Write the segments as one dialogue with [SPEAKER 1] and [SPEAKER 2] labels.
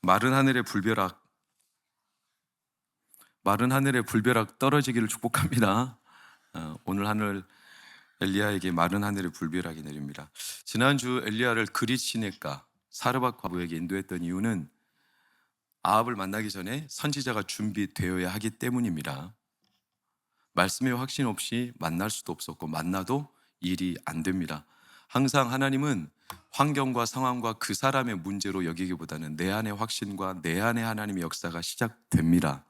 [SPEAKER 1] 마른 하늘의 불벼락, 마른 하늘의 불벼락 떨어지기를 축복합니다. 오늘 하늘 엘리야에게 마른 하늘의 불벼락이 내립니다. 지난주 엘리야를 그릿 시내가 사르밧 과부에게 인도했던 이유는 아합을 만나기 전에 선지자가 준비되어야 하기 때문입니다. 말씀의 확신 없이 만날 수도 없었고 만나도 일이 안 됩니다. 항상 하나님은 환경과 상황과 그 사람의 문제로 여기기보다는 내 안의 확신과 내 안의 하나님의 역사가 시작됩니다.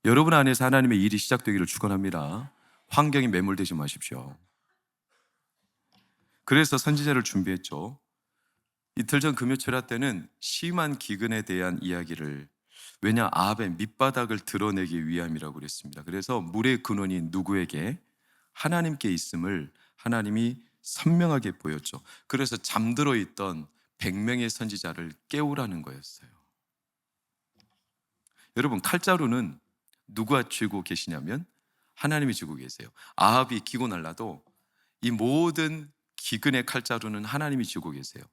[SPEAKER 1] 여러분 안에서 하나님의 일이 시작되기를 축원합니다. 환경에 매몰되지 마십시오. 그래서 선지자를 준비했죠. 이틀 전 금요철야 때는 심한 기근에 대한 이야기를, 왜냐 아합의 밑바닥을 드러내기 위함이라고 그랬습니다. 그래서 물의 근원이 누구에게? 하나님께 있음을 하나님이 선명하게 보였죠. 그래서 잠들어 있던 100명의 선지자를 깨우라는 거였어요. 여러분, 칼자루는 누가 쥐고 계시냐면 하나님이 쥐고 계세요. 아합이 기고 날라도 이 모든 기근의 칼자루는 하나님이 쥐고 계세요.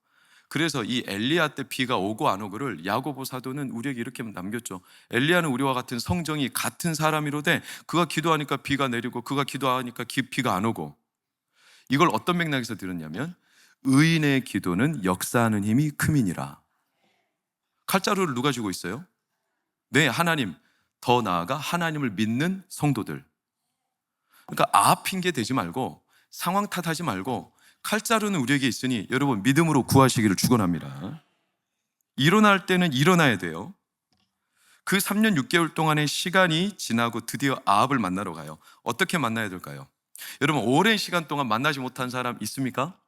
[SPEAKER 1] 그래서 이 엘리야 때 비가 오고 안 오고를 야고보 사도는 우리에게 이렇게 남겼죠. 엘리야는 우리와 같은 성정이 같은 사람이로되 그가 기도하니까 비가 내리고 그가 기도하니까 비가 안 오고. 이걸 어떤 맥락에서 들었냐면 의인의 기도는 역사하는 힘이 크민이라. 칼자루를 누가 쥐고 있어요? 네, 하나님. 더 나아가 하나님을 믿는 성도들. 그러니까 아합 핑계 대지 말고 상황 탓하지 말고 칼자루는 우리에게 있으니 여러분 믿음으로 구하시기를 축원합니다. 일어날 때는 일어나야 돼요. 그 3년 6개월 동안의 시간이 지나고 드디어 아합을 만나러 가요. 어떻게 만나야 될까요? 여러분 오랜 시간 동안 만나지 못한 사람 있습니까?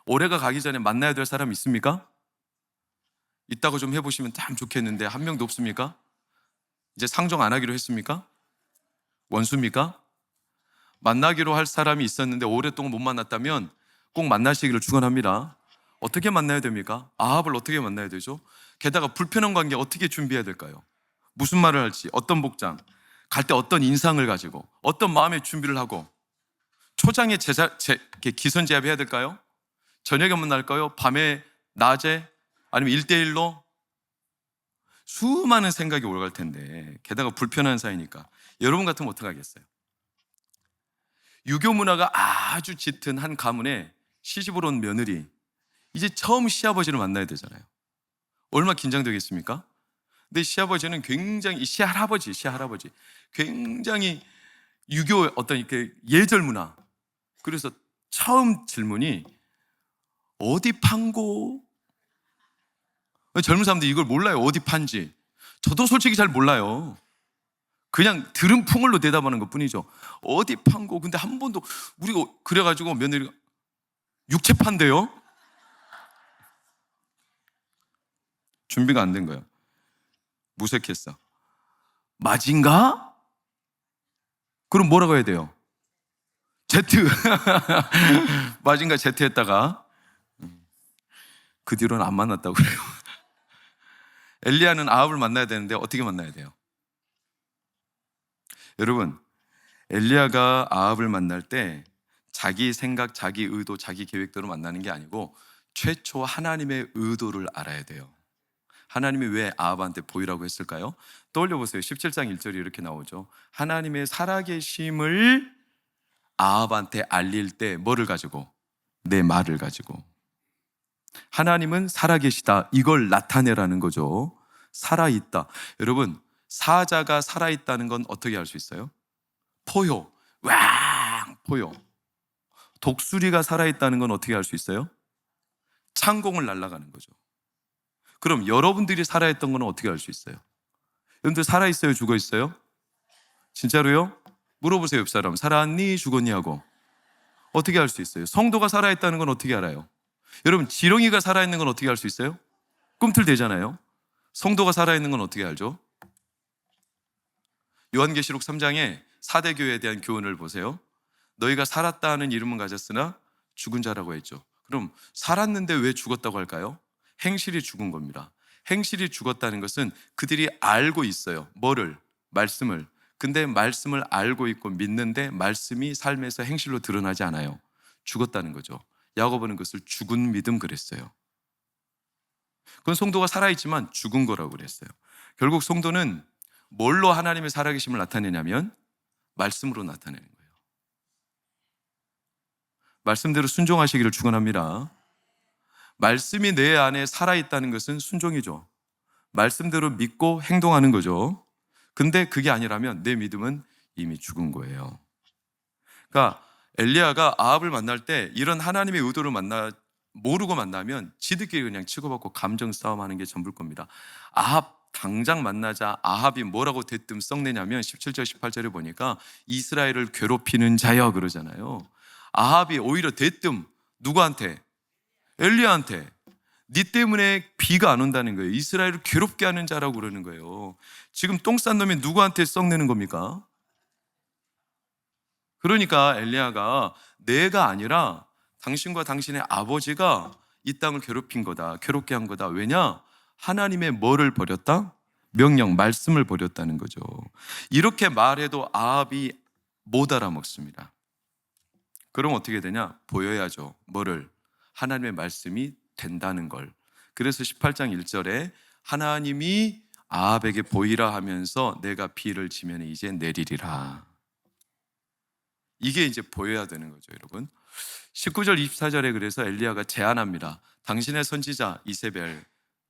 [SPEAKER 1] 올해가 가기 전에 만나야 될 사람 있습니까? 있다고 좀 해보시면 참 좋겠는데 한 명도 없습니까? 이제 상종 안 하기로 했습니까? 원수입니까? 만나기로 할 사람이 있었는데 오랫동안 못 만났다면 꼭 만나시기를 축원합니다. 어떻게 만나야 됩니까? 아합을 어떻게 만나야 되죠? 게다가 불편한 관계 어떻게 준비해야 될까요? 무슨 말을 할지, 어떤 복장, 갈 때 어떤 인상을 가지고, 어떤 마음의 준비를 하고, 초장에 기선제압해야 될까요? 저녁에 만날까요? 밤에, 낮에, 아니면 1대1로? 수많은 생각이 오갈 텐데, 게다가 불편한 사이니까 여러분 같으면 어떡하겠어요? 유교 문화가 아주 짙은 한 가문에 시집으로 온 며느리, 이제 처음 시아버지를 만나야 되잖아요. 얼마나 긴장되겠습니까? 근데 시아버지는 굉장히, 시할아버지 굉장히 유교 어떤 이렇게 예절 문화. 그래서 처음 질문이 어디 판고? 젊은 사람들이 이걸 몰라요. 어디 판지. 저도 솔직히 잘 몰라요. 그냥 들은 풍을로 대답하는 것 뿐이죠. 어디 판고? 근데 한 번도 우리가 그래가지고 며느리가 육체 판대요? 준비가 안 된 거예요. 무색했어. 맞인가? 그럼 뭐라고 해야 돼요? 제트. 맞인가 제트 했다가 그 뒤로는 안 만났다고 그래요. 엘리야는 아합을 만나야 되는데 어떻게 만나야 돼요? 여러분, 엘리야가 아합을 만날 때 자기 생각, 자기 의도, 자기 계획대로 만나는 게 아니고 최초 하나님의 의도를 알아야 돼요. 하나님이 왜 아합한테 보이라고 했을까요? 떠올려 보세요. 17장 1절이 이렇게 나오죠. 하나님의 살아계심을 아합한테 알릴 때 뭐를 가지고? 내 말을 가지고. 하나님은 살아계시다. 이걸 나타내라는 거죠. 살아있다. 여러분, 사자가 살아있다는 건 어떻게 알 수 있어요? 포효. 왕! 포효. 독수리가 살아있다는 건 어떻게 알 수 있어요? 창공을 날아가는 거죠. 그럼 여러분들이 살아있던 건 어떻게 알 수 있어요? 여러분들 살아있어요? 죽어있어요? 진짜로요? 물어보세요. 옆 사람. 살았니? 죽었니? 하고. 어떻게 알 수 있어요? 성도가 살아있다는 건 어떻게 알아요? 여러분, 지렁이가 살아있는 건 어떻게 알 수 있어요? 꿈틀대잖아요. 성도가 살아있는 건 어떻게 알죠? 요한계시록 3장에 4대 교회에 대한 교훈을 보세요. 너희가 살았다 하는 이름은 가졌으나 죽은 자라고 했죠. 그럼 살았는데 왜 죽었다고 할까요? 행실이 죽은 겁니다. 행실이 죽었다는 것은 그들이 알고 있어요. 뭐를? 말씀을. 근데 말씀을 알고 있고 믿는데 말씀이 삶에서 행실로 드러나지 않아요. 죽었다는 거죠. 야고보는 그것을 죽은 믿음 그랬어요. 그건 성도가 살아있지만 죽은 거라고 그랬어요. 결국 성도는 뭘로 하나님의 살아계심을 나타내냐면 말씀으로 나타내는 거예요. 말씀대로 순종하시기를 축원합니다. 말씀이 내 안에 살아있다는 것은 순종이죠. 말씀대로 믿고 행동하는 거죠. 근데 그게 아니라면 내 믿음은 이미 죽은 거예요. 그러니까 엘리야가 아합을 만날 때 이런 하나님의 의도를 모르고 만나면 지들끼리 그냥 치고받고 감정 싸움하는 게 전부일 겁니다. 아합 당장 만나자 아합이 뭐라고 대뜸 썩내냐면 17절 18절에 보니까 이스라엘을 괴롭히는 자여 그러잖아요. 아합이 오히려 대뜸 누구한테? 엘리야한테 네 때문에 비가 안 온다는 거예요. 이스라엘을 괴롭게 하는 자라고 그러는 거예요. 지금 똥 싼 놈이 누구한테 썩내는 겁니까? 그러니까 엘리야가 내가 아니라 당신과 당신의 아버지가 이 땅을 괴롭힌 거다, 괴롭게 한 거다. 왜냐? 하나님의 뭐를 버렸다? 명령, 말씀을 버렸다는 거죠. 이렇게 말해도 아합이 못 알아먹습니다. 그럼 어떻게 되냐? 보여야죠. 뭐를? 하나님의 말씀이 된다는 걸. 그래서 18장 1절에 하나님이 아합에게 보이라 하면서 내가 비를 지면 이제 내리리라. 이게 이제 보여야 되는 거죠, 여러분. 19절 24절에 그래서 엘리야가 제안합니다. 당신의 선지자 이세벨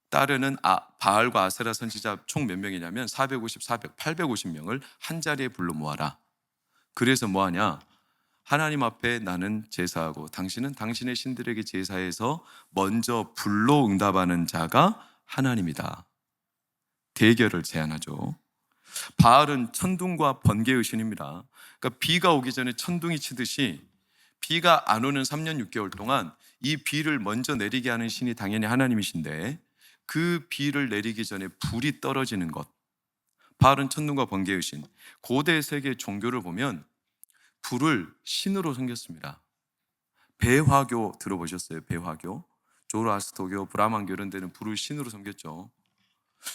[SPEAKER 1] 따르는 바알과 아세라 선지자 총 몇 명이냐면 450, 850명을 한 자리에 불러 모아라. 그래서 뭐하냐? 하나님 앞에 나는 제사하고 당신은 당신의 신들에게 제사해서 먼저 불로 응답하는 자가 하나님이다. 대결을 제안하죠. 바알은 천둥과 번개의 신입니다. 그러니까 비가 오기 전에 천둥이 치듯이 비가 안 오는 3년 6개월 동안 이 비를 먼저 내리게 하는 신이 당연히 하나님이신데 그 비를 내리기 전에 불이 떨어지는 것. 바알은 천둥과 번개의 신. 고대 세계 종교를 보면 불을 신으로 섬겼습니다. 배화교 들어보셨어요? 배화교. 조로아스터교, 브라만교 이런 데는 불을 신으로 섬겼죠.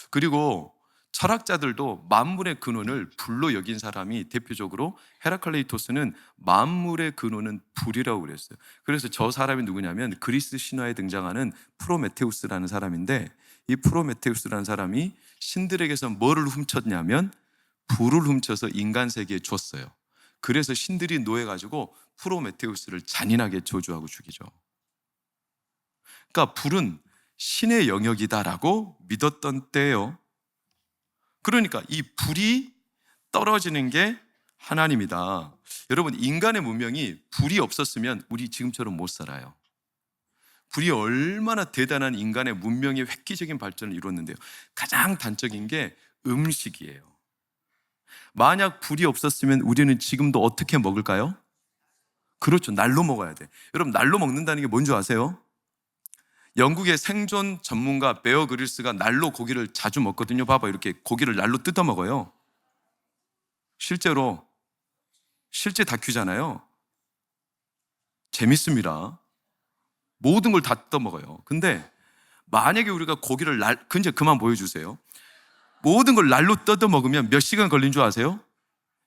[SPEAKER 1] 그리고 철학자들도 만물의 근원을 불로 여긴 사람이 대표적으로 헤라클레이토스는 만물의 근원은 불이라고 그랬어요. 그래서 저 사람이 누구냐면 그리스 신화에 등장하는 프로메테우스라는 사람인데 이 프로메테우스라는 사람이 신들에게서 뭐를 훔쳤냐면 불을 훔쳐서 인간 세계에 줬어요. 그래서 신들이 노해가지고 프로메테우스를 잔인하게 저주하고 죽이죠. 그러니까 불은 신의 영역이다라고 믿었던 때예요. 그러니까 이 불이 떨어지는 게 하나님이다. 여러분, 인간의 문명이 불이 없었으면 우리 지금처럼 못 살아요. 불이 얼마나 대단한 인간의 문명의 획기적인 발전을 이뤘는데요. 가장 단적인 게 음식이에요. 만약 불이 없었으면 우리는 지금도 어떻게 먹을까요? 그렇죠. 날로 먹어야 돼. 여러분, 날로 먹는다는 게 뭔지 아세요? 영국의 생존 전문가 베어 그릴스가 날로 고기를 자주 먹거든요. 봐봐, 이렇게 고기를 날로 뜯어 먹어요. 실제 다큐잖아요. 재밌습니다. 모든 걸 다 뜯어 먹어요. 근데 만약에 우리가 고기를 이제 그만 보여주세요. 모든 걸 날로 뜯어 먹으면 몇 시간 걸린 줄 아세요?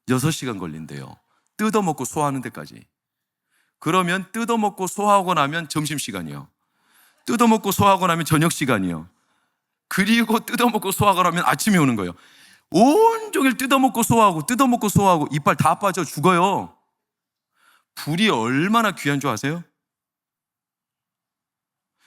[SPEAKER 1] 6시간 걸린대요. 뜯어 먹고 소화하는 데까지. 그러면 뜯어 먹고 소화하고 나면 점심시간이요. 뜯어 먹고 소화하고 나면 저녁시간이요. 그리고 뜯어 먹고 소화하고 나면 아침이 오는 거예요. 온종일 뜯어 먹고 소화하고 이빨 다 빠져 죽어요. 불이 얼마나 귀한 줄 아세요?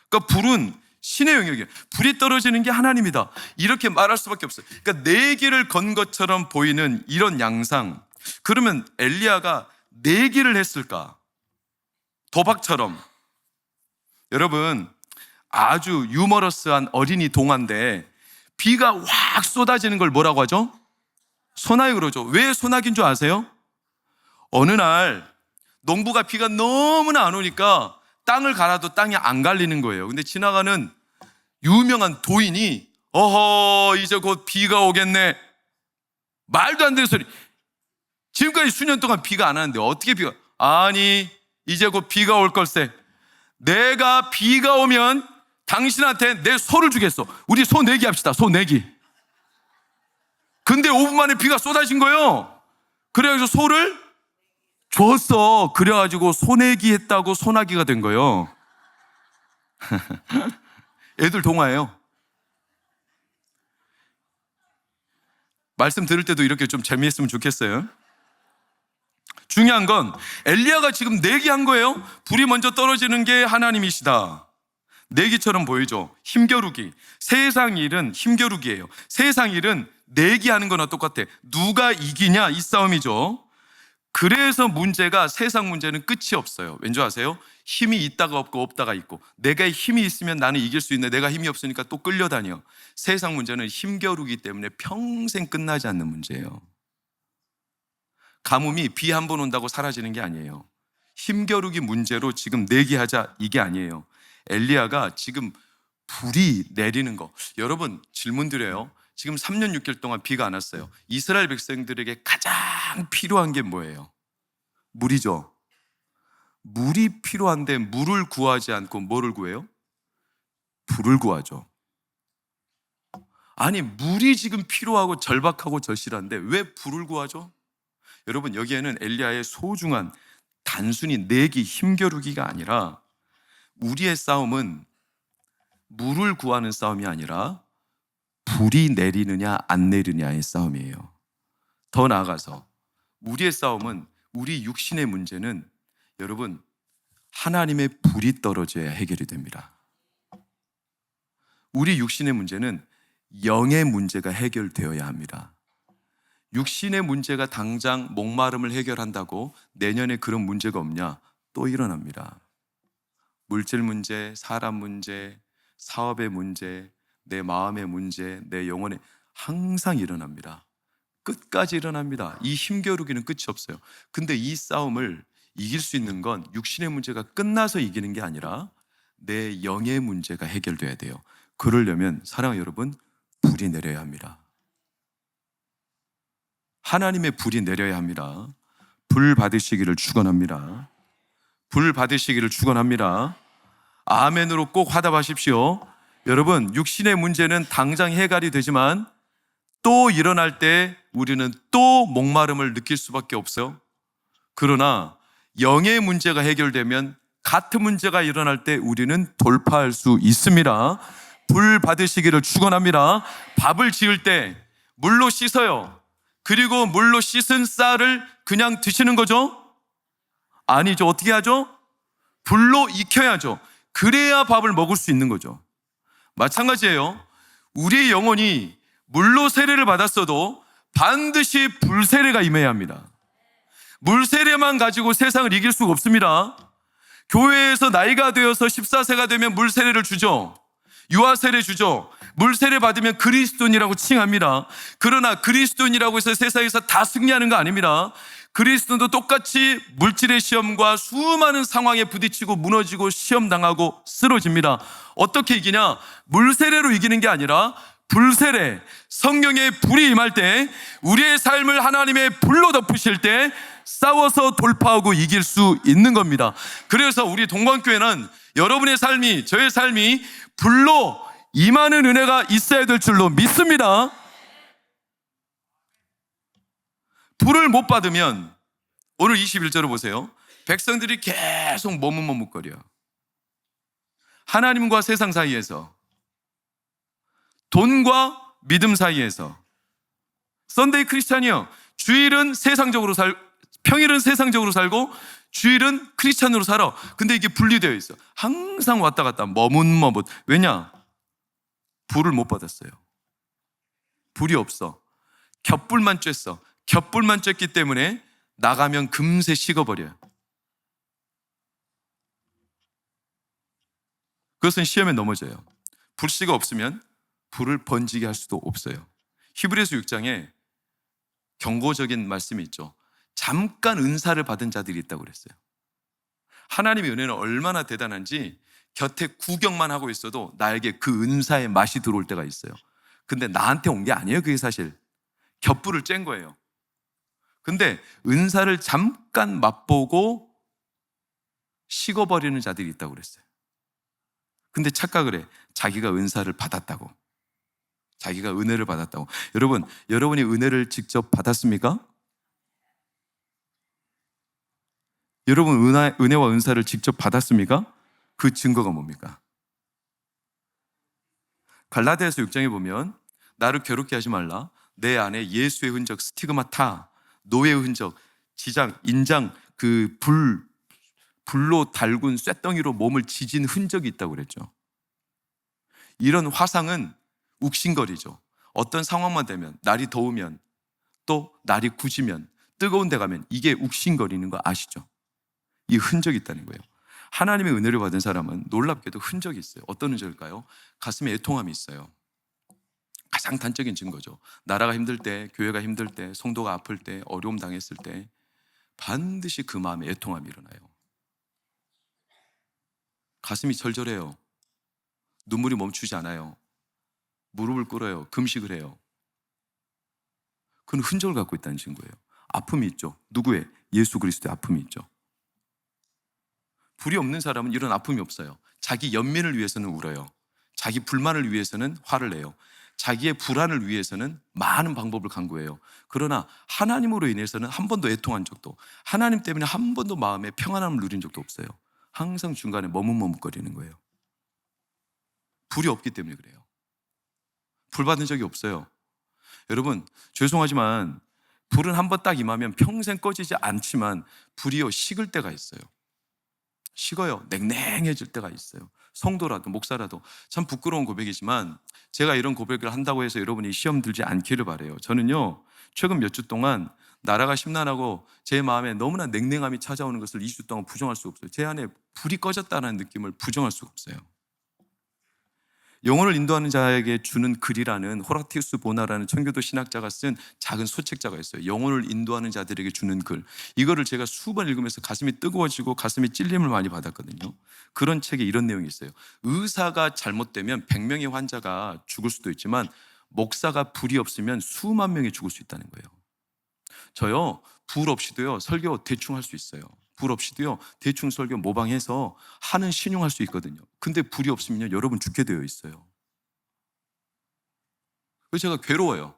[SPEAKER 1] 그러니까 불은 신의 영역이에요. 불이 떨어지는 게 하나님이다. 이렇게 말할 수밖에 없어요. 그러니까 내기를 건 것처럼 보이는 이런 양상. 그러면 엘리야가 내기를 했을까? 도박처럼. 여러분, 아주 유머러스한 어린이 동화인데 비가 확 쏟아지는 걸 뭐라고 하죠? 소나기 그러죠. 왜 소나기인 줄 아세요? 어느 날 농부가 비가 너무나 안 오니까 땅을 갈아도 땅이 안 갈리는 거예요. 근데 지나가는 유명한 도인이 어허 이제 곧 비가 오겠네. 말도 안 되는 소리. 지금까지 수년 동안 비가 안 왔는데 어떻게 비가? 아니 이제 곧 비가 올 걸세. 내가 비가 오면 당신한테 내 소를 주겠어. 우리 소 내기 합시다. 소 내기. 근데 5분 만에 비가 쏟아진 거예요. 그래가지고 소를 줬어. 그래가지고 소내기 했다고 소나기가 된 거예요. 애들 동화예요. 말씀 들을 때도 이렇게 좀 재미있으면 좋겠어요. 중요한 건 엘리야가 지금 내기한 거예요. 불이 먼저 떨어지는 게 하나님이시다. 내기처럼 보이죠. 힘겨루기. 세상 일은 힘겨루기예요. 세상 일은 내기하는 거나 똑같아. 누가 이기냐 이 싸움이죠. 그래서 문제가, 세상 문제는 끝이 없어요. 왠지 아세요? 힘이 있다가 없고 없다가 있고, 내가 힘이 있으면 나는 이길 수 있는데 내가 힘이 없으니까 또 끌려다녀. 세상 문제는 힘겨루기 때문에 평생 끝나지 않는 문제예요. 가뭄이 비 한 번 온다고 사라지는 게 아니에요. 힘겨루기 문제로 지금 내기하자 이게 아니에요. 엘리야가 지금 불이 내리는 거, 여러분 질문 드려요. 지금 3년 6개월 동안 비가 안 왔어요. 이스라엘 백성들에게 가장 필요한 게 뭐예요? 물이죠. 물이 필요한데 물을 구하지 않고 뭐를 구해요? 불을 구하죠. 아니, 물이 지금 필요하고 절박하고 절실한데 왜 불을 구하죠? 여러분, 여기에는 엘리야의 소중한, 단순히 내기, 힘겨루기가 아니라 우리의 싸움은 물을 구하는 싸움이 아니라 불이 내리느냐 안 내리느냐의 싸움이에요. 더 나아가서 우리의 싸움은, 우리 육신의 문제는 여러분, 하나님의 불이 떨어져야 해결이 됩니다. 우리 육신의 문제는 영의 문제가 해결되어야 합니다. 육신의 문제가 당장 목마름을 해결한다고 내년에 그런 문제가 없냐? 또 일어납니다. 물질 문제, 사람 문제, 사업의 문제, 내 마음의 문제, 내 영혼의, 항상 일어납니다. 끝까지 일어납니다. 이 힘겨루기는 끝이 없어요. 근데 이 싸움을 이길 수 있는 건 육신의 문제가 끝나서 이기는 게 아니라 내 영의 문제가 해결돼야 돼요. 그러려면 사랑하는 여러분, 불이 내려야 합니다. 하나님의 불이 내려야 합니다. 불 받으시기를 축원합니다. 불 받으시기를 축원합니다. 아멘으로 꼭 화답하십시오. 여러분, 육신의 문제는 당장 해결이 되지만 또 일어날 때 우리는 또 목마름을 느낄 수밖에 없어요. 그러나 영의 문제가 해결되면 같은 문제가 일어날 때 우리는 돌파할 수 있습니다. 불 받으시기를 축원합니다. 밥을 지을 때 물로 씻어요. 그리고 물로 씻은 쌀을 그냥 드시는 거죠? 아니죠. 어떻게 하죠? 불로 익혀야죠. 그래야 밥을 먹을 수 있는 거죠. 마찬가지예요. 우리의 영혼이 물로 세례를 받았어도 반드시 불 세례가 임해야 합니다. 물 세례만 가지고 세상을 이길 수가 없습니다. 교회에서 나이가 되어서 14세가 되면 물 세례를 주죠. 유아 세례 주죠. 물 세례 받으면 그리스도인이라고 칭합니다. 그러나 그리스도인이라고 해서 세상에서 다 승리하는 거 아닙니다. 그리스도도 똑같이 물질의 시험과 수많은 상황에 부딪히고 무너지고 시험당하고 쓰러집니다. 어떻게 이기냐? 물 세례로 이기는 게 아니라 불세례, 성령의 불이 임할 때, 우리의 삶을 하나님의 불로 덮으실 때 싸워서 돌파하고 이길 수 있는 겁니다. 그래서 우리 동관교회는 여러분의 삶이, 저의 삶이 불로 임하는 은혜가 있어야 될 줄로 믿습니다. 불을 못 받으면, 오늘 21절을 보세요. 백성들이 계속 머뭇머뭇거려. 하나님과 세상 사이에서, 돈과 믿음 사이에서. 썬데이 크리스찬이요, 주일은 세상적으로 평일은 세상적으로 살고 주일은 크리스찬으로 살아. 근데 이게 분리되어 있어. 항상 왔다 갔다 머뭇머뭇. 왜냐? 불을 못 받았어요. 불이 없어. 겹불만 쬐어. 겹불만 쬐기 때문에 나가면 금세 식어버려요. 그것은 시험에 넘어져요. 불씨가 없으면 불을 번지게 할 수도 없어요. 히브리서 6장에 경고적인 말씀이 있죠. 잠깐 은사를 받은 자들이 있다고 그랬어요. 하나님의 은혜는 얼마나 대단한지 곁에 구경만 하고 있어도 나에게 그 은사의 맛이 들어올 때가 있어요. 근데 나한테 온 게 아니에요. 그게 사실 겹불을 쬐은 거예요. 근데 은사를 잠깐 맛보고 식어버리는 자들이 있다고 그랬어요. 근데 착각을 해. 자기가 은사를 받았다고, 자기가 은혜를 받았다고. 여러분, 여러분이 은혜를 직접 받았습니까? 여러분, 은혜와 은사를 직접 받았습니까? 그 증거가 뭡니까? 갈라디아서 6장에 보면 나를 괴롭게 하지 말라, 내 안에 예수의 흔적, 스티그마타, 노예의 흔적, 지장, 인장, 그 불로 달군 쇳덩이로 몸을 지진 흔적이 있다고 그랬죠. 이런 화상은 욱신거리죠. 어떤 상황만 되면, 날이 더우면, 또 날이 굳으면, 뜨거운 데 가면 이게 욱신거리는 거 아시죠? 이 흔적이 있다는 거예요. 하나님의 은혜를 받은 사람은 놀랍게도 흔적이 있어요. 어떤 흔적일까요? 가슴에 애통함이 있어요. 가장 단적인 증거죠. 나라가 힘들 때, 교회가 힘들 때, 성도가 아플 때, 어려움 당했을 때 반드시 그 마음에 애통함이 일어나요. 가슴이 절절해요. 눈물이 멈추지 않아요. 무릎을 꿇어요. 금식을 해요. 그건 흔적을 갖고 있다는 증거예요. 아픔이 있죠. 누구의? 예수 그리스도의 아픔이 있죠. 불이 없는 사람은 이런 아픔이 없어요. 자기 연민을 위해서는 울어요. 자기 불만을 위해서는 화를 내요. 자기의 불안을 위해서는 많은 방법을 강구해요. 그러나 하나님으로 인해서는 한 번도 애통한 적도, 하나님 때문에 한 번도 마음에 평안함을 누린 적도 없어요. 항상 중간에 머뭇머뭇거리는 거예요. 불이 없기 때문에 그래요. 불 받은 적이 없어요. 여러분, 죄송하지만 불은 한 번 딱 임하면 평생 꺼지지 않지만 불이요 식을 때가 있어요. 식어요. 냉랭해질 때가 있어요. 성도라도 목사라도. 참 부끄러운 고백이지만 제가 이런 고백을 한다고 해서 여러분이 시험 들지 않기를 바라요. 저는요, 최근 몇 주 동안 나라가 심란하고 제 마음에 너무나 냉랭함이 찾아오는 것을 2주 동안 부정할 수가 없어요. 제 안에 불이 꺼졌다는 느낌을 부정할 수가 없어요. 영혼을 인도하는 자에게 주는 글이라는 호라티우스 보나라는 청교도 신학자가 쓴 작은 소책자가 있어요. 영혼을 인도하는 자들에게 주는 글. 이거를 제가 수번 읽으면서 가슴이 뜨거워지고 가슴이 찔림을 많이 받았거든요. 그런 책에 이런 내용이 있어요. 의사가 잘못되면 100명의 환자가 죽을 수도 있지만 목사가 불이 없으면 수만 명이 죽을 수 있다는 거예요. 저요, 불 없이도요 설교 대충 할 수 있어요. 불 없이도요 대충 설교 모방해서 하는 신용할 수 있거든요. 근데 불이 없으면요 여러분 죽게 되어 있어요. 그래서 제가 괴로워요.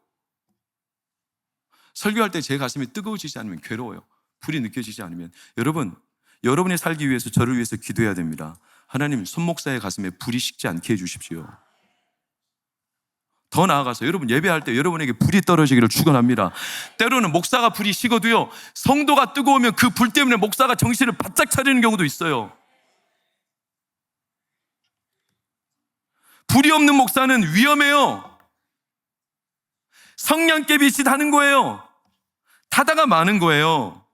[SPEAKER 1] 설교할 때 제 가슴이 뜨거워지지 않으면 괴로워요. 불이 느껴지지 않으면. 여러분, 여러분이 살기 위해서 저를 위해서 기도해야 됩니다. 하나님, 손 목사의 가슴에 불이 식지 않게 해주십시오. 더 나아가서 여러분 예배할 때 여러분에게 불이 떨어지기를 축원합니다. 때로는 목사가 불이 식어도요 성도가 뜨거우면 그 불 때문에 목사가 정신을 바짝 차리는 경우도 있어요. 불이 없는 목사는 위험해요. 성냥개빛이 다는 거예요. 타다가 마는 거예요.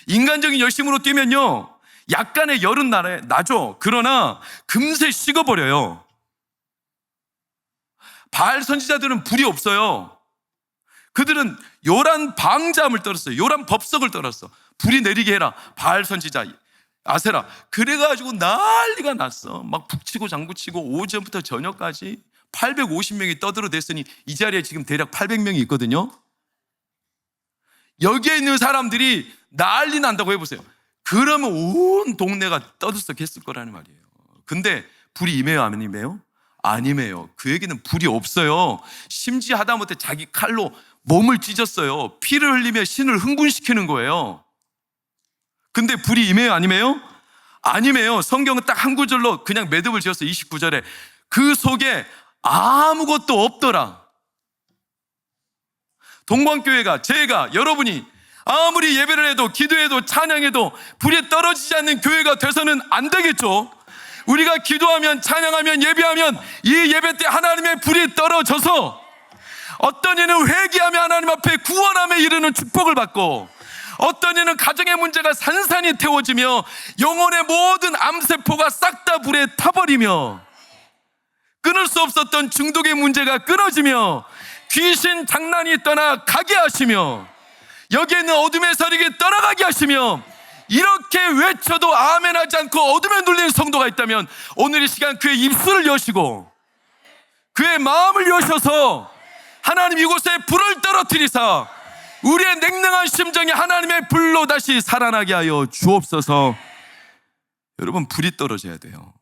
[SPEAKER 1] 인간적인 열심으로 뛰면요 약간의 열은 나죠. 그러나 금세 식어버려요. 바알 선지자들은 불이 없어요. 그들은 요란 방자함을 떨었어요. 요란 법석을 떨었어. 불이 내리게 해라. 바알 선지자 아세라. 그래가지고 난리가 났어. 막 북치고 장구치고 오전부터 저녁까지 850명이 떠들어댔으니 이 자리에 지금 대략 800명이 있거든요. 여기에 있는 사람들이 난리 난다고 해보세요. 그러면 온 동네가 떠들썩했을 거라는 말이에요. 근데 불이 임해요, 안 임해요? 안 임해요. 그에게는 불이 없어요. 심지어 하다못해 자기 칼로 몸을 찢었어요. 피를 흘리며 신을 흥분시키는 거예요. 근데 불이 임해요, 안 임해요? 안 임해요. 성경은 딱 한 구절로 그냥 매듭을 지었어요. 29절에 그 속에 아무것도 없더라. 동방교회가, 제가, 여러분이 아무리 예배를 해도 기도해도 찬양해도 불이 떨어지지 않는 교회가 돼서는 안 되겠죠. 우리가 기도하면 찬양하면 예배하면 이 예배 때 하나님의 불이 떨어져서 어떤 이는 회개하며 하나님 앞에 구원함에 이르는 축복을 받고 어떤 이는 가정의 문제가 산산이 태워지며 영혼의 모든 암세포가 싹 다 불에 타버리며 끊을 수 없었던 중독의 문제가 끊어지며 귀신 장난이 떠나 가게 하시며 여기에 있는 어둠의 세력이 떠나가게 하시며 이렇게 외쳐도 아멘 하지 않고 어둠에 눌린 성도가 있다면 오늘 이 시간 그의 입술을 여시고 그의 마음을 여셔서 하나님 이곳에 불을 떨어뜨리사 우리의 냉랭한 심정이 하나님의 불로 다시 살아나게 하여 주옵소서. 여러분, 불이 떨어져야 돼요.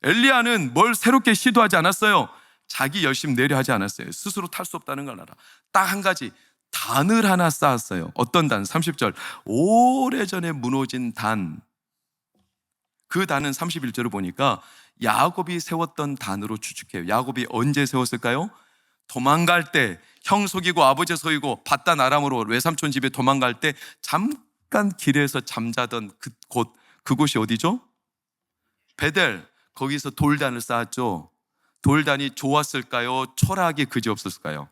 [SPEAKER 1] 엘리야는 뭘 새롭게 시도하지 않았어요. 자기 열심 내려 하지 않았어요. 스스로 탈 수 없다는 걸 알아. 딱 한 가지 단을 하나 쌓았어요. 어떤 단? 30절 오래전에 무너진 단. 그 단은 31절을 보니까 야곱이 세웠던 단으로 추측해요. 야곱이 언제 세웠을까요? 도망갈 때 형 속이고 아버지 속이고 바단 아람으로 외삼촌 집에 도망갈 때 잠깐 길에서 잠자던 그곳이 어디죠? 베델. 거기서 돌단을 쌓았죠. 돌단이 좋았을까요? 초라하게 그지없었을까요?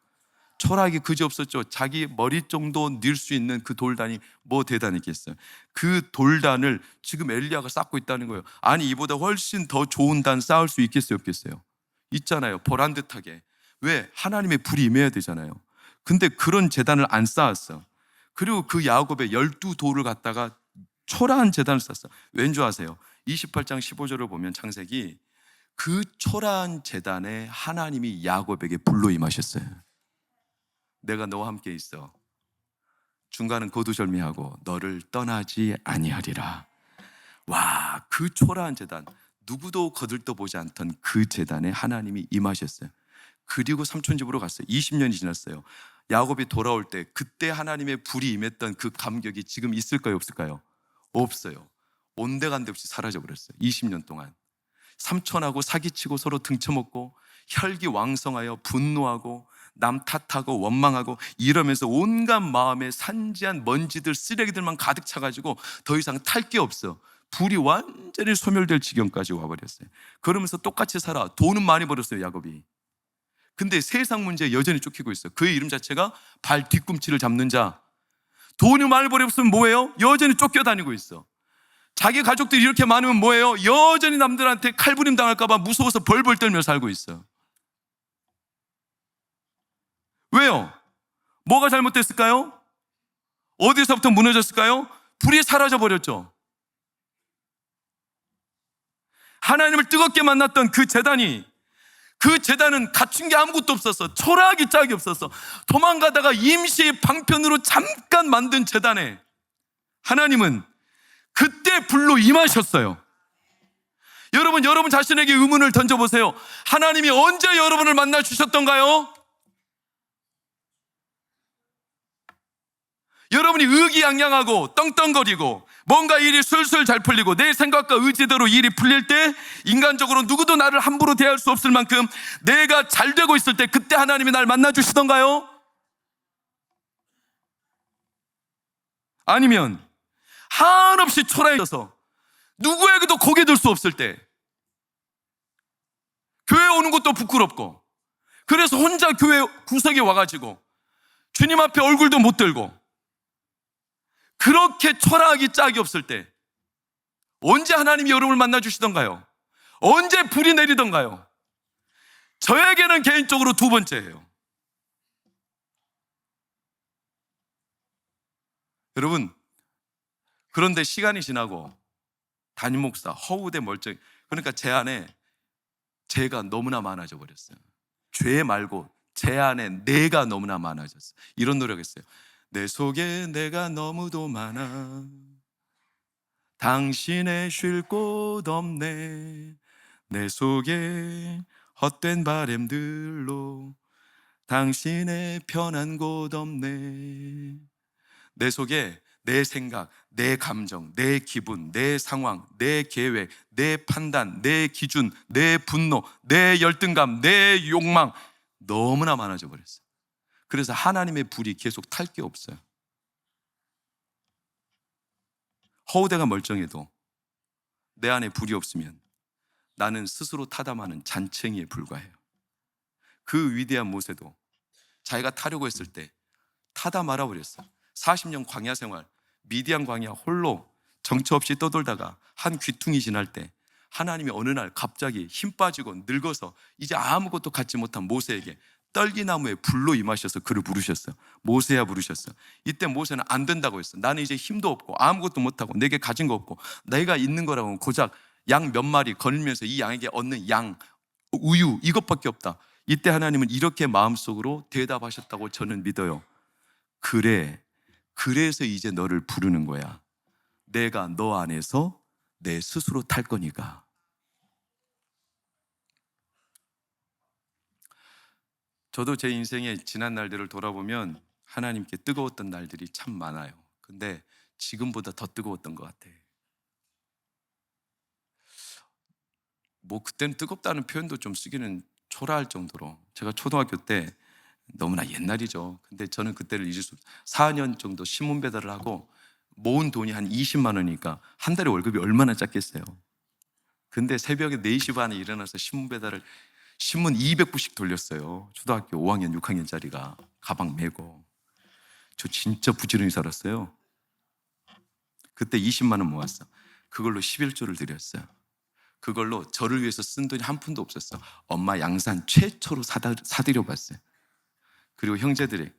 [SPEAKER 1] 초라하게 그지없었죠. 자기 머리 정도 늘 수 있는 그 돌단이 뭐 대단했겠어요. 그 돌단을 지금 엘리야가 쌓고 있다는 거예요. 아니, 이보다 훨씬 더 좋은 단 쌓을 수 있겠어요, 없겠어요? 있잖아요. 보란듯하게. 왜? 하나님의 불이 임해야 되잖아요. 근데 그런 제단을 안 쌓았어. 그리고 그 야곱의 12돌을 갖다가 초라한 제단을 쌓았어. 왠 줄 아세요? 28장 15절을 보면 창세기, 그 초라한 제단에 하나님이 야곱에게 불로 임하셨어요. 내가 너와 함께 있어. 중간은 거두절미하고 너를 떠나지 아니하리라. 와, 그 초라한 제단, 누구도 거들떠보지 않던 그 제단에 하나님이 임하셨어요. 그리고 삼촌 집으로 갔어요. 20년이 지났어요. 야곱이 돌아올 때 그때 하나님의 불이 임했던 그 감격이 지금 있을까요, 없을까요? 없어요. 온데간데 없이 사라져버렸어요. 20년 동안 삼촌하고 사기치고 서로 등쳐먹고 혈기왕성하여 분노하고 남 탓하고 원망하고 이러면서 온갖 마음에 산지한 먼지들, 쓰레기들만 가득 차가지고 더 이상 탈 게 없어. 불이 완전히 소멸될 지경까지 와버렸어요. 그러면서 똑같이 살아. 돈은 많이 벌었어요, 야곱이. 근데 세상 문제에 여전히 쫓기고 있어. 그의 이름 자체가 발 뒤꿈치를 잡는 자. 돈이 많이 벌었으면 뭐예요? 여전히 쫓겨다니고 있어. 자기 가족들이 이렇게 많으면 뭐예요? 여전히 남들한테 칼부림 당할까봐 무서워서 벌벌 떨며 살고 있어. 왜요? 뭐가 잘못됐을까요? 어디서부터 무너졌을까요? 불이 사라져버렸죠. 하나님을 뜨겁게 만났던 그 제단은 갖춘 게 아무것도 없었어. 초라하기 짝이 없었어. 도망가다가 임시 방편으로 잠깐 만든 제단에 하나님은 그때 불로 임하셨어요. 여러분 자신에게 의문을 던져보세요. 하나님이 언제 여러분을 만나 주셨던가요? 여러분이 의기양양하고 떵떵거리고 뭔가 일이 술술 잘 풀리고 내 생각과 의지대로 일이 풀릴 때, 인간적으로 누구도 나를 함부로 대할 수 없을 만큼 내가 잘 되고 있을 때, 그때 하나님이 날 만나 주시던가요? 아니면 한없이 초라해져서 누구에게도 고개 들 수 없을 때, 교회 오는 것도 부끄럽고, 그래서 혼자 교회 구석에 와가지고 주님 앞에 얼굴도 못 들고, 그렇게 초라하기 짝이 없을 때 언제 하나님이 여러분을 만나 주시던가요? 언제 불이 내리던가요? 저에게는 개인적으로 두 번째예요. 여러분, 그런데 시간이 지나고 담임 목사 허우대 멀쩡히, 그러니까 제 안에 죄가 너무나 많아져 버렸어요. 죄 말고 제 안에 내가 너무나 많아졌어요. 이런 노력했어요. 내 속에 내가 너무도 많아, 당신의 쉴 곳 없네, 내 속에 헛된 바램들로 당신의 편한 곳 없네. 내 속에 내 생각, 내 감정, 내 기분, 내 상황, 내 계획, 내 판단, 내 기준, 내 분노, 내 열등감, 내 욕망 너무나 많아져 버렸어요. 그래서 하나님의 불이 계속 탈 게 없어요. 허우대가 멀쩡해도 내 안에 불이 없으면 나는 스스로 타담하는 잔챙이에 불과해요. 그 위대한 모세도 자기가 타려고 했을 때 타다 말아버렸어요. 40년 광야 생활, 미디안 광야 홀로 정처 없이 떠돌다가 한 귀퉁이 지날 때 하나님이 어느 날 갑자기 힘 빠지고 늙어서 이제 아무것도 갖지 못한 모세에게 떨기나무에 불로 임하셔서 그를 부르셨어요. 모세야 부르셨어요. 이때 모세는 안 된다고 했어요. 나는 이제 힘도 없고 아무것도 못하고 내게 가진 거 없고 내가 있는 거라고는 고작 양 몇 마리 거닐면서 이 양에게 얻는 양, 우유 이것밖에 없다. 이때 하나님은 이렇게 마음속으로 대답하셨다고 저는 믿어요. 그래, 그래서 이제 너를 부르는 거야. 내가 너 안에서 내 스스로 탈 거니까. 저도 제 인생의 지난 날들을 돌아보면 하나님께 뜨거웠던 날들이 참 많아요. 근데 지금보다 더 뜨거웠던 것 같아요. 뭐 그때는 뜨겁다는 표현도 좀 쓰기는 초라할 정도로, 제가 초등학교 때 너무나 옛날이죠. 근데 저는 그때를 잊을 수 없어요. 4년 정도 신문 배달을 하고 모은 돈이 한 20만 원이니까 한 달에 월급이 얼마나 작겠어요. 근데 새벽에 4시 반에 일어나서 신문 배달을 신문 200부씩 돌렸어요. 초등학교 5학년, 6학년짜리가 가방 메고. 저 진짜 부지런히 살았어요. 그때 20만 원 모았어. 그걸로 11조를 드렸어요. 그걸로 저를 위해서 쓴 돈이 한 푼도 없었어. 엄마 양산 최초로 사드려 봤어요. 그리고 형제들이.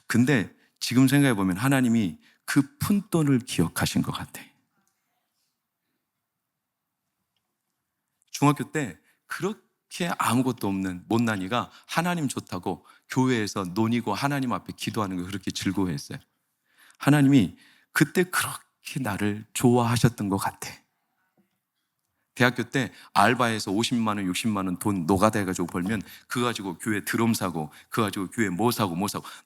[SPEAKER 1] 근데 지금 생각해 보면 하나님이 그 푼돈을 기억하신 것 같아. 중학교 때 그렇게 아무것도 없는 못난이가 하나님 좋다고 교회에서 논이고 하나님 앞에 기도하는 걸 그렇게 즐거워했어요. 하나님이 그때 그렇게 나를 좋아하셨던 것 같아. 대학교 때 알바해서 50만 원, 60만 원 돈 노가다 해가지고 벌면 그거 가지고 교회 드럼 사고 그거 가지고 교회 뭐 사고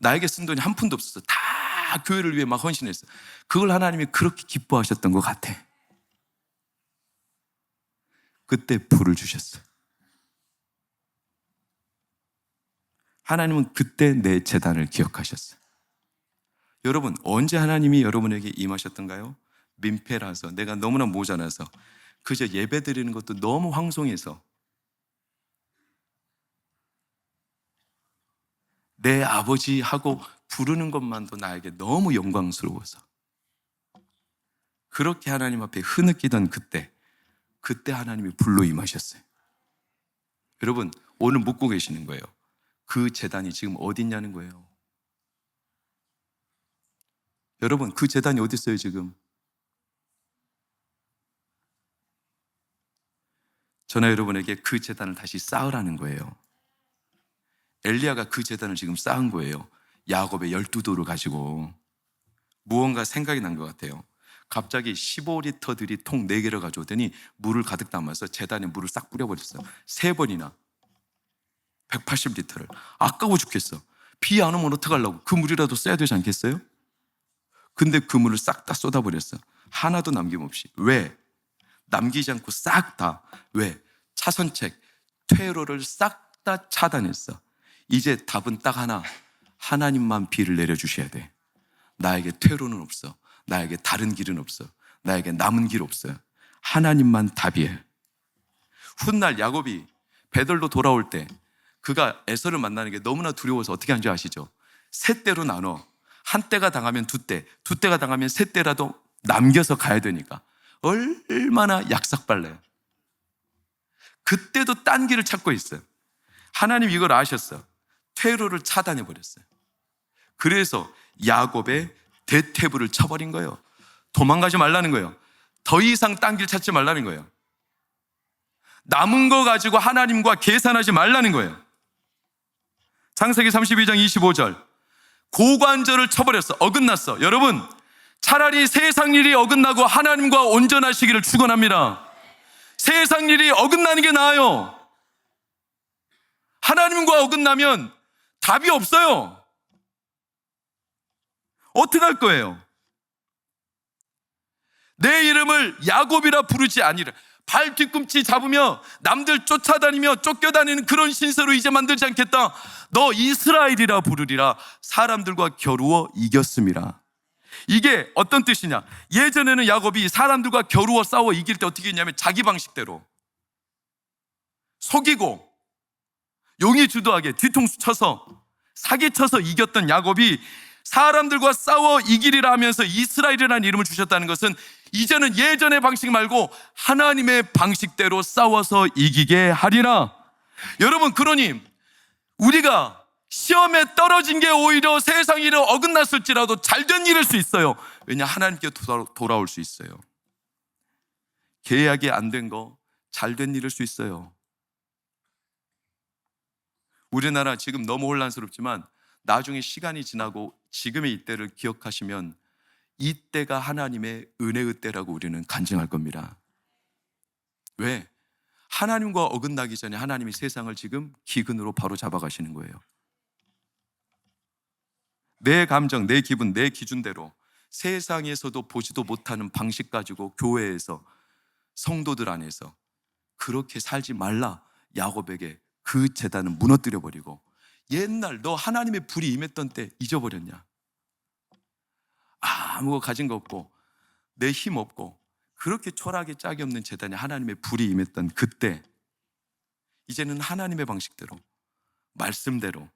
[SPEAKER 1] 나에게 쓴 돈이 한 푼도 없었어. 다 교회를 위해 막 헌신했어. 그걸 하나님이 그렇게 기뻐하셨던 것 같아. 그때 불을 주셨어. 하나님은 그때 내 재단을 기억하셨어. 여러분, 언제 하나님이 여러분에게 임하셨던가요? 민폐라서, 내가 너무나 모자라서, 그저 예배 드리는 것도 너무 황송해서, 내 아버지 하고 부르는 것만도 나에게 너무 영광스러워서, 그렇게 하나님 앞에 흐느끼던 그때 하나님이 불로 임하셨어요. 여러분, 오늘 묻고 계시는 거예요. 그 재단이 지금 어디 있냐는 거예요. 여러분, 그 재단이 어디 있어요 지금? 저는 여러분에게 그 재단을 다시 쌓으라는 거예요. 엘리야가 그 재단을 지금 쌓은 거예요. 야곱의 12돌을 가지고. 무언가 생각이 난 것 같아요. 갑자기 15리터들이 통 4개를 가져오더니 물을 가득 담아서 재단에 물을 싹 뿌려버렸어요. 3번이나 180리터를. 아까워 죽겠어. 비 안 오면 어떡하려고. 그 물이라도 써야 되지 않겠어요? 근데 그 물을 싹 다 쏟아버렸어. 하나도 남김없이. 왜? 남기지 않고 싹 다. 왜? 차선책, 퇴로를 싹 다 차단했어. 이제 답은 딱 하나. 하나님만 비를 내려주셔야 돼. 나에게 퇴로는 없어. 나에게 다른 길은 없어. 나에게 남은 길 없어요. 하나님만 답이에요. 훗날 야곱이 베들로 돌아올 때 그가 에서를 만나는 게 너무나 두려워서 어떻게 한 줄 아시죠? 세 때로 나눠. 한 때가 당하면 두 때, 두 때가 당하면 세 때라도 남겨서 가야 되니까 얼마나 약삭발래요. 그때도 딴 길을 찾고 있어요. 하나님 이걸 아셨어요. 퇴로를 차단해버렸어요. 그래서 야곱의 대퇴부를 쳐버린 거예요. 도망가지 말라는 거예요. 더 이상 딴 길 찾지 말라는 거예요. 남은 거 가지고 하나님과 계산하지 말라는 거예요. 창세기 32장 25절. 고관절을 쳐버렸어. 어긋났어. 여러분, 차라리 세상 일이 어긋나고 하나님과 온전하시기를 축원합니다. 세상 일이 어긋나는 게 나아요. 하나님과 어긋나면 답이 없어요. 어떻게 할 거예요? 내 이름을 야곱이라 부르지 아니라. 발 뒤꿈치 잡으며 남들 쫓아다니며 쫓겨다니는 그런 신세로 이제 만들지 않겠다. 너 이스라엘이라 부르리라. 사람들과 겨루어 이겼음이라. 이게 어떤 뜻이냐? 예전에는 야곱이 사람들과 겨루어 싸워 이길 때 어떻게 했냐면 자기 방식대로 속이고 용이 주도하게 뒤통수 쳐서 사기쳐서 이겼던 야곱이 사람들과 싸워 이기리라 하면서 이스라엘이라는 이름을 주셨다는 것은 이제는 예전의 방식 말고 하나님의 방식대로 싸워서 이기게 하리라. 여러분, 그러니 우리가 시험에 떨어진 게 오히려 세상 일에 어긋났을지라도 잘된 일일 수 있어요. 왜냐? 하나님께 돌아올 수 있어요. 계약이 안 된 거 잘된 일일 수 있어요. 우리나라 지금 너무 혼란스럽지만 나중에 시간이 지나고 지금의 이때를 기억하시면 이때가 하나님의 은혜의 때라고 우리는 간증할 겁니다. 왜? 하나님과 어긋나기 전에 하나님이 세상을 지금 기근으로 바로 잡아가시는 거예요. 내 감정, 내 기분, 내 기준대로 세상에서도 보지도 못하는 방식 가지고 교회에서 성도들 안에서 그렇게 살지 말라. 야곱에게 그 재단은 무너뜨려 버리고 옛날 너 하나님의 불이 임했던 때 잊어버렸냐? 아무 가진 거 없고 내 힘 없고 그렇게 초라하게 짝이 없는 제단에 하나님의 불이 임했던 그때, 이제는 하나님의 방식대로, 말씀대로,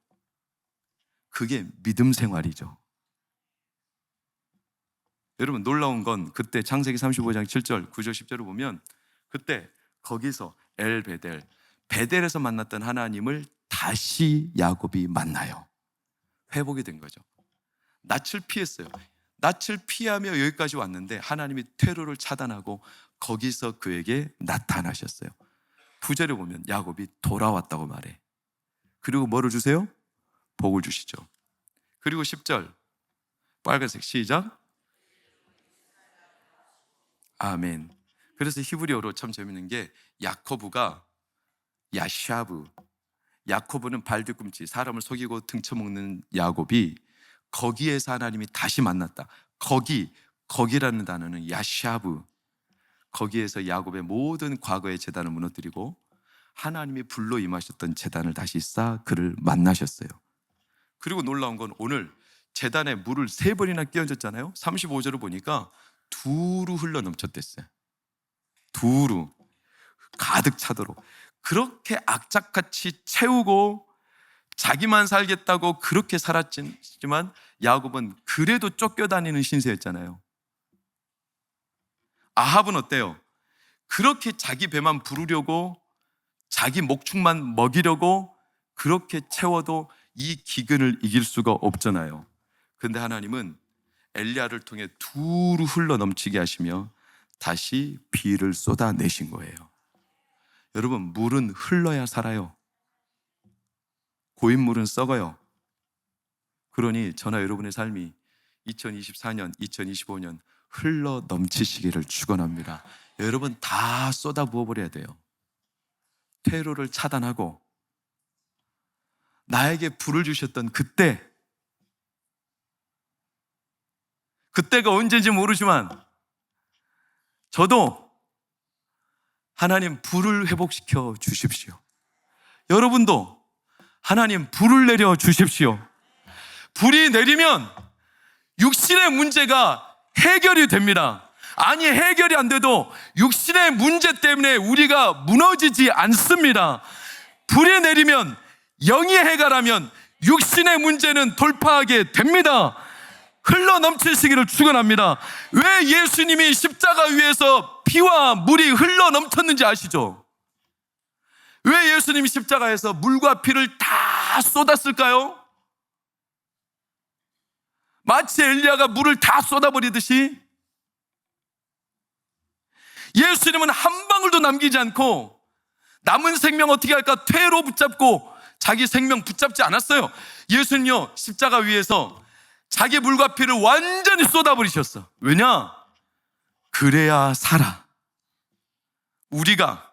[SPEAKER 1] 그게 믿음 생활이죠. 여러분, 놀라운 건 그때 창세기 35장 7절 9절 10절을 보면 그때 거기서 베델에서 만났던 하나님을 다시 야곱이 만나요. 회복이 된 거죠. 낯을 피했어요. 낯을 피하며 여기까지 왔는데 하나님이 퇴로를 차단하고 거기서 그에게 나타나셨어요. 9절에 보면 야곱이 돌아왔다고 말해. 그리고 뭐를 주세요? 복을 주시죠. 그리고 10절 빨간색 시작. 아멘. 그래서 히브리어로 참 재밌는 게 야코브가 야샤브, 야코브는 발 뒤꿈치, 사람을 속이고 등쳐먹는 야곱이 거기에서 하나님이 다시 만났다. 거기라는 단어는 야샤브, 거기에서 야곱의 모든 과거의 제단을 무너뜨리고 하나님이 불로 임하셨던 제단을 다시 쌓아 그를 만나셨어요. 그리고 놀라운 건 오늘 제단에 물을 3번이나 끼얹었잖아요. 35절을 보니까 두루 흘러 넘쳤댔어요. 두루 가득 차도록 그렇게 악착같이 채우고 자기만 살겠다고 그렇게 살았지만 야곱은 그래도 쫓겨다니는 신세였잖아요. 아합은 어때요? 그렇게 자기 배만 부르려고 자기 목축만 먹이려고 그렇게 채워도 이 기근을 이길 수가 없잖아요. 그런데 하나님은 엘리야를 통해 두루 흘러 넘치게 하시며 다시 비를 쏟아내신 거예요. 여러분, 물은 흘러야 살아요. 고인물은 썩어요. 그러니 저나 여러분의 삶이 2024년, 2025년 흘러 넘치시기를 축원합니다. 여러분 다 쏟아 부어버려야 돼요. 퇴로를 차단하고 나에게 불을 주셨던 그때가 언제인지 모르지만 저도 하나님 불을 회복시켜 주십시오. 여러분도 하나님 불을 내려 주십시오. 불이 내리면 육신의 문제가 해결이 됩니다. 아니, 해결이 안 돼도 육신의 문제 때문에 우리가 무너지지 않습니다. 불이 내리면, 영이 해결하면 육신의 문제는 돌파하게 됩니다. 흘러 넘치시기를 축원합니다. 왜 예수님이 십자가 위에서 피와 물이 흘러 넘쳤는지 아시죠? 왜 예수님이 십자가에서 물과 피를 다 쏟았을까요? 마치 엘리야가 물을 다 쏟아버리듯이 예수님은 한 방울도 남기지 않고 남은 생명 어떻게 할까 퇴로 붙잡고 자기 생명 붙잡지 않았어요. 예수님요, 십자가 위에서 자기 물과 피를 완전히 쏟아버리셨어. 왜냐? 그래야 살아. 우리가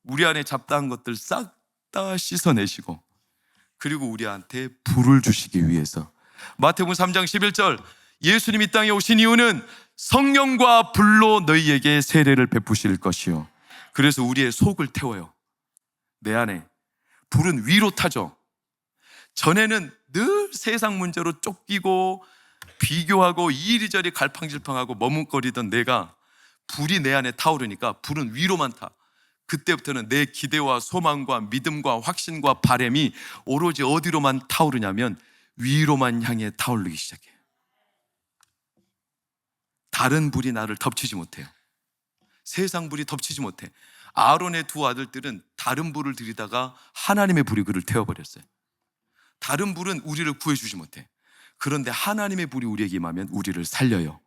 [SPEAKER 1] 우리 안에 잡다한 것들 싹 다 씻어내시고 그리고 우리한테 불을 주시기 위해서. 마태복음 3장 11절 예수님이 이 땅에 오신 이유는 성령과 불로 너희에게 세례를 베푸실 것이요. 그래서 우리의 속을 태워요. 내 안에 불은 위로 타죠. 전에는 늘 세상 문제로 쫓기고 비교하고 이리저리 갈팡질팡하고 머뭇거리던 내가 불이 내 안에 타오르니까 불은 위로만 타. 그때부터는 내 기대와 소망과 믿음과 확신과 바람이 오로지 어디로만 타오르냐면 위로만 향해 타오르기 시작해요. 다른 불이 나를 덮치지 못해요. 세상 불이 덮치지 못해. 아론의 2 아들들은 다른 불을 들이다가 하나님의 불이 그를 태워버렸어요. 다른 불은 우리를 구해주지 못해. 그런데 하나님의 불이 우리에게 임하면 우리를 살려요.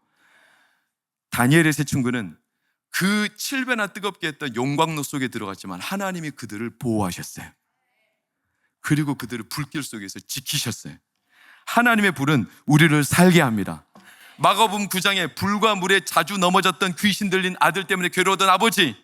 [SPEAKER 1] 다니엘의 세 친구는 그 7배나 뜨겁게 했던 용광로 속에 들어갔지만 하나님이 그들을 보호하셨어요. 그리고 그들을 불길 속에서 지키셨어요. 하나님의 불은 우리를 살게 합니다. 마가복음 9장에 불과 물에 자주 넘어졌던 귀신 들린 아들 때문에 괴로웠던 아버지,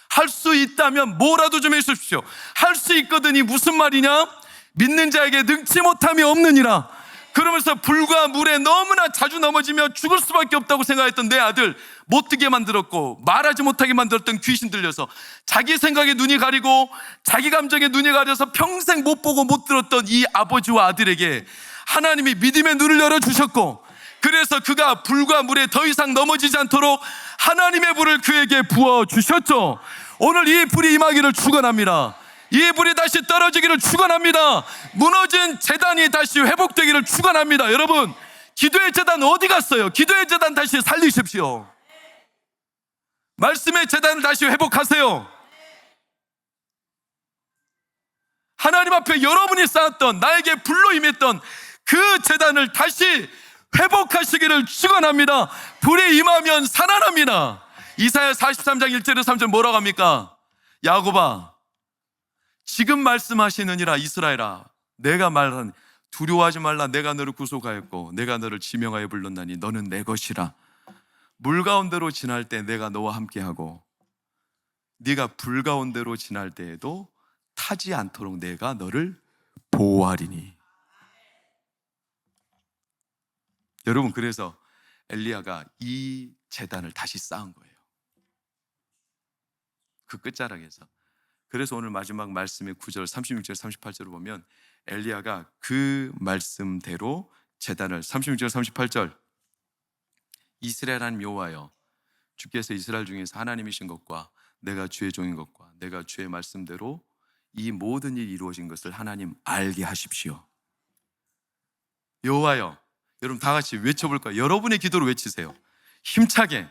[SPEAKER 1] 할 수 있다면 뭐라도 좀 해주십시오. 할 수 있거든이 무슨 말이냐? 믿는 자에게 능치 못함이 없느니라. 그러면서 불과 물에 너무나 자주 넘어지며 죽을 수밖에 없다고 생각했던 내 아들 못 뜨게 만들었고 말하지 못하게 만들었던 귀신 들려서 자기 생각에 눈이 가리고 자기 감정에 눈이 가려서 평생 못 보고 못 들었던 이 아버지와 아들에게 하나님이 믿음의 눈을 열어주셨고, 그래서 그가 불과 물에 더 이상 넘어지지 않도록 하나님의 불을 그에게 부어주셨죠. 오늘 이 불이 임하기를 축원합니다. 이 불이 다시 떨어지기를 축원합니다. 무너진 제단이 다시 회복되기를 축원합니다. 여러분, 기도의 제단 어디 갔어요? 기도의 제단 다시 살리십시오. 말씀의 제단을 다시 회복하세요. 하나님 앞에 여러분이 쌓았던, 나에게 불로 임했던 그 제단을 다시 회복하시기를 축원합니다. 불이 임하면 살아납니다. 이사야 43장 1절에서 3절 뭐라고 합니까? 야곱아, 지금 말씀하시느니라 이스라엘아, 내가 말한 두려워하지 말라. 내가 너를 구속하였고 내가 너를 지명하여 불렀나니 너는 내 것이라. 물 가운데로 지날 때 내가 너와 함께하고 네가 불 가운데로 지날 때에도 타지 않도록 내가 너를 보호하리니. 여러분, 그래서 엘리야가 이 제단을 다시 쌓은 거예요. 그 끝자락에서. 그래서 오늘 마지막 말씀의 9절, 36절, 38절을 보면 엘리야가 그 말씀대로 제단을 36절, 38절 이스라엘 하나님 여호와여, 주께서 이스라엘 중에서 하나님이신 것과 내가 주의 종인 것과 내가 주의 말씀대로 이 모든 일이 이루어진 것을 하나님 알게 하십시오. 여호와여, 여러분 다 같이 외쳐볼 거예요. 여러분의 기도로 외치세요. 힘차게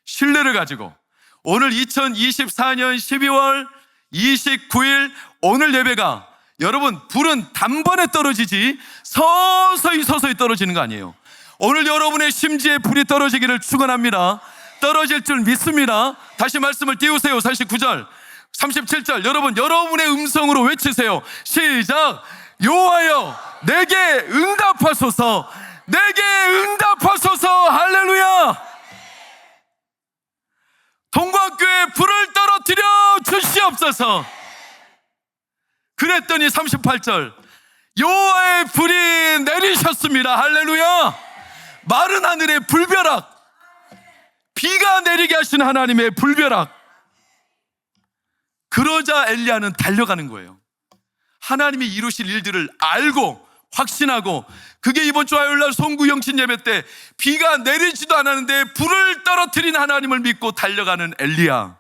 [SPEAKER 1] 신뢰를 가지고 오늘 2024년 12월 29일 오늘 예배가, 여러분 불은 단번에 떨어지지 서서히 떨어지는 거 아니에요. 오늘 여러분의 심지에 불이 떨어지기를 축원합니다. 떨어질 줄 믿습니다. 다시 말씀을 띄우세요. 49절 37절 여러분 여러분의 음성으로 외치세요. 시작. 여호와여 내게 응답하소서, 내게 응답하소서. 할렐루야. 동광교회 불을 떨어뜨려 주시옵소서. 그랬더니 38절 여호와의 불이 내리셨습니다. 할렐루야. 마른 하늘의 불벼락, 비가 내리게 하신 하나님의 불벼락. 그러자 엘리야는 달려가는 거예요. 하나님이 이루실 일들을 알고 확신하고, 그게 이번 주 화요일날 송구영신 예배 때 비가 내리지도 않았는데 불을 떨어뜨린 하나님을 믿고 달려가는 엘리야.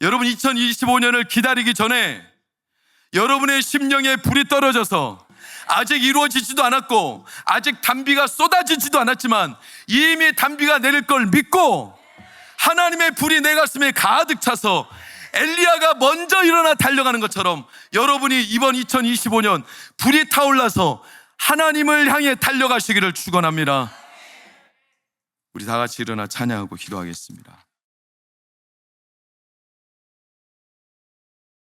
[SPEAKER 1] 여러분 2025년을 기다리기 전에 여러분의 심령에 불이 떨어져서 아직 이루어지지도 않았고 아직 단비가 쏟아지지도 않았지만 이미 단비가 내릴 걸 믿고 하나님의 불이 내 가슴에 가득 차서 엘리야가 먼저 일어나 달려가는 것처럼 여러분이 이번 2025년 불이 타올라서 하나님을 향해 달려가시기를 축원합니다. 우리 다 같이 일어나 찬양하고 기도하겠습니다.